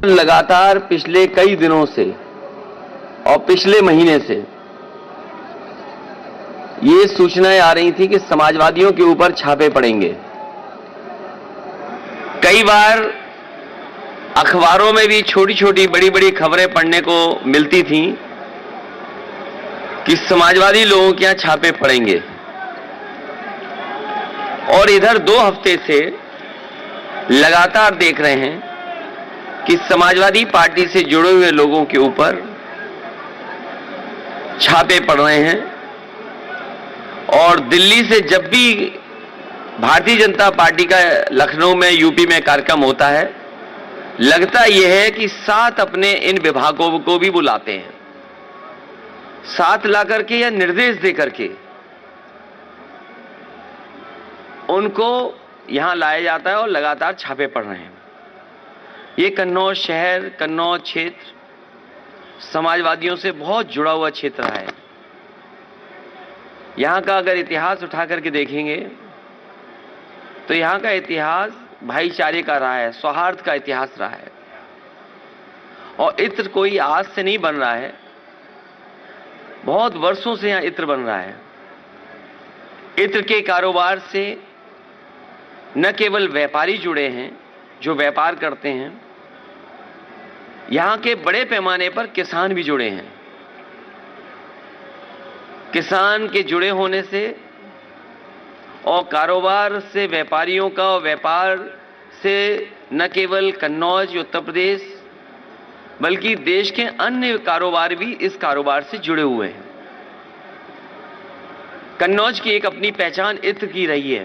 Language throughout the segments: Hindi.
लगातार पिछले कई दिनों से और पिछले महीने से ये सूचनाएं आ रही थी कि समाजवादियों के ऊपर छापे पड़ेंगे। कई बार अखबारों में भी छोटी छोटी बड़ी बड़ी खबरें पढ़ने को मिलती थीं कि समाजवादी लोगों के यहां छापे पड़ेंगे, और इधर 2 हफ्ते से लगातार देख रहे हैं कि समाजवादी पार्टी से जुड़े हुए लोगों के ऊपर छापे पड़ रहे हैं। और दिल्ली से जब भी भारतीय जनता पार्टी का लखनऊ में, यूपी में कार्यक्रम होता है, लगता यह है कि साथ अपने इन विभागों को भी बुलाते हैं, साथ लाकर के या निर्देश देकर के उनको यहां लाया जाता है और लगातार छापे पड़ रहे हैं। ये कन्नौज शहर, कन्नौज क्षेत्र समाजवादियों से बहुत जुड़ा हुआ क्षेत्र है। यहां का अगर इतिहास उठा करके देखेंगे तो यहां का इतिहास भाईचारे का रहा है, सौहार्द का इतिहास रहा है। और इत्र कोई आज से नहीं बन रहा है, बहुत वर्षों से यहां इत्र बन रहा है। इत्र के कारोबार से न केवल व्यापारी जुड़े हैं जो व्यापार करते हैं, यहां के बड़े पैमाने पर किसान भी जुड़े हैं। किसान के जुड़े होने से और कारोबार से व्यापारियों का, और व्यापार से न केवल कन्नौज उत्तर प्रदेश बल्कि देश के अन्य कारोबार भी इस कारोबार से जुड़े हुए हैं। कन्नौज की एक अपनी पहचान इत्र की रही है।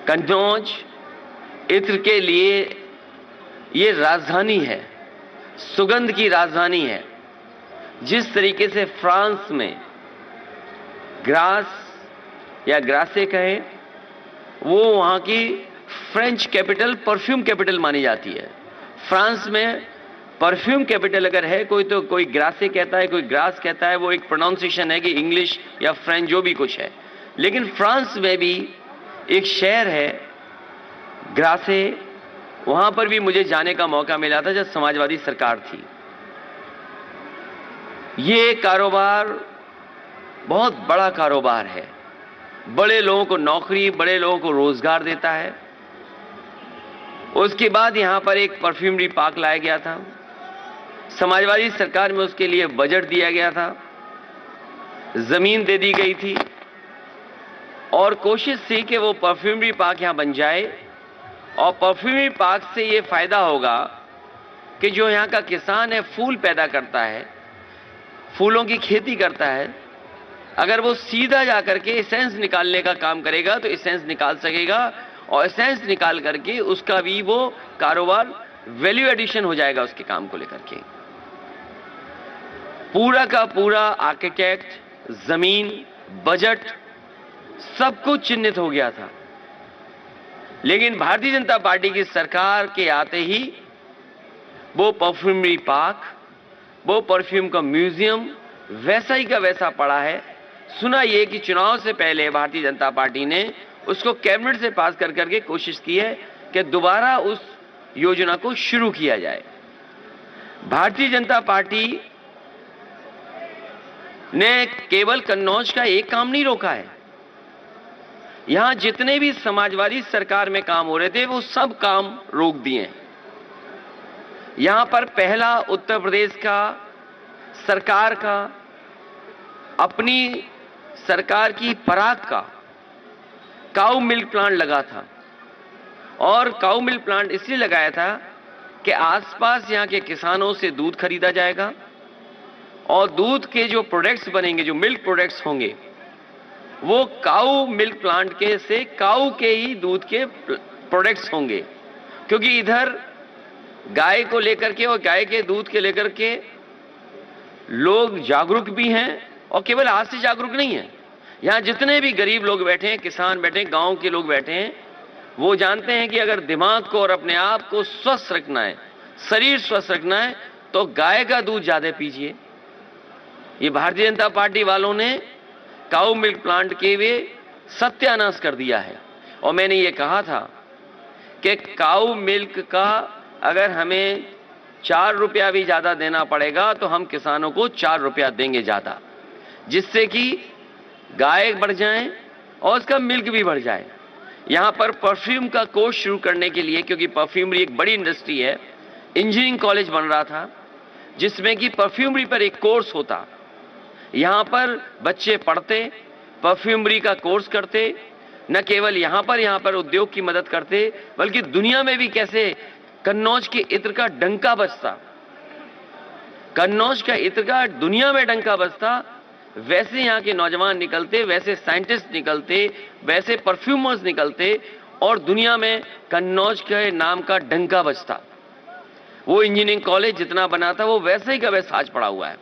कन्नौज इत्र के लिए ये राजधानी है, सुगंध की राजधानी है। जिस तरीके से फ्रांस में ग्रास या ग्रासे कहें, वो वहां की फ्रेंच कैपिटल, परफ्यूम कैपिटल मानी जाती है। फ्रांस में परफ्यूम कैपिटल अगर है कोई, तो कोई ग्रासे कहता है, कोई ग्रास कहता है। वो एक प्रोनाउंसिएशन है कि इंग्लिश या फ्रेंच जो भी कुछ है। लेकिन फ्रांस में भी एक शहर है ग्रासे, वहां पर भी मुझे जाने का मौका मिला था जब समाजवादी सरकार थी। ये कारोबार बहुत बड़ा कारोबार है, बड़े लोगों को नौकरी, बड़े लोगों को रोजगार देता है। उसके बाद यहां पर एक परफ्यूमरी पार्क लाया गया था। समाजवादी सरकार में उसके लिए बजट दिया गया था, जमीन दे दी गई थी, और कोशिश थी कि वो परफ्यूमरी पार्क यहां बन जाए। और परफ्यूमरी पार्क से ये फायदा होगा कि जो यहां का किसान है, फूल पैदा करता है, फूलों की खेती करता है, अगर वो सीधा जाकर के एसेंस निकालने का काम करेगा तो एसेंस निकाल सकेगा, और एसेंस निकाल करके उसका भी वो कारोबार वैल्यू एडिशन हो जाएगा उसके काम को लेकर के। पूरा का पूरा आर्किटेक्ट, जमीन, बजट सब कुछ चिन्हित हो गया था। लेकिन भारतीय जनता पार्टी की सरकार के आते ही वो परफ्यूमरी पार्क, वो परफ्यूम का म्यूजियम वैसा ही का वैसा पड़ा है। सुना ये कि चुनाव से पहले भारतीय जनता पार्टी ने उसको कैबिनेट से पास कर करके कोशिश की है कि दोबारा उस योजना को शुरू किया जाए। भारतीय जनता पार्टी ने केवल कन्नौज का एक काम नहीं रोका है। यहां जितने भी समाजवादी सरकार में काम हो रहे थे वो सब काम रोक दिए। यहां पर पहला उत्तर प्रदेश का सरकार का, अपनी सरकार की पराग का काऊ मिल्क प्लांट लगा था। और काऊ मिल्क प्लांट इसलिए लगाया था कि आसपास यहां के किसानों से दूध खरीदा जाएगा, और दूध के जो प्रोडक्ट्स बनेंगे, जो मिल्क प्रोडक्ट्स होंगे, वो काऊ मिल्क प्लांट के से काऊ के ही दूध के प्रोडक्ट्स होंगे। क्योंकि इधर गाय को लेकर के और गाय के दूध के लेकर के लोग जागरूक भी हैं, और केवल आज से जागरूक नहीं है। यहां जितने भी गरीब लोग बैठे हैं, किसान बैठे हैं, गांव के लोग बैठे हैं, वो जानते हैं कि अगर दिमाग को और अपने आप को स्वस्थ रखना है, शरीर स्वस्थ रखना है, तो गाय का दूध ज्यादा पीजिए। ये भारतीय जनता पार्टी वालों ने काऊ मिल्क प्लांट के वे सत्यानाश कर दिया है। और मैंने ये कहा था कि काऊ मिल्क का अगर हमें 4 रुपया भी ज़्यादा देना पड़ेगा तो हम किसानों को 4 रुपया देंगे ज़्यादा, जिससे कि गाय बढ़ जाए और उसका मिल्क भी बढ़ जाए। यहाँ पर परफ्यूम का कोर्स शुरू करने के लिए, क्योंकि परफ्यूमरी एक बड़ी इंडस्ट्री है, इंजीनियरिंग कॉलेज बन रहा था जिसमें कि परफ्यूमरी पर एक कोर्स होता। यहाँ पर बच्चे पढ़ते, परफ्यूमरी का कोर्स करते, न केवल यहाँ पर उद्योग की मदद करते, बल्कि दुनिया में भी कैसे कन्नौज के इत्र का डंका बजता, कन्नौज का इत्र का दुनिया में डंका बजता, वैसे यहाँ के नौजवान निकलते, वैसे साइंटिस्ट निकलते, वैसे परफ्यूमर्स निकलते और दुनिया में कन्नौज के नाम का डंका बजता। वो इंजीनियरिंग कॉलेज जितना बना था वो वैसे ही का वैसा आज पड़ा हुआ है।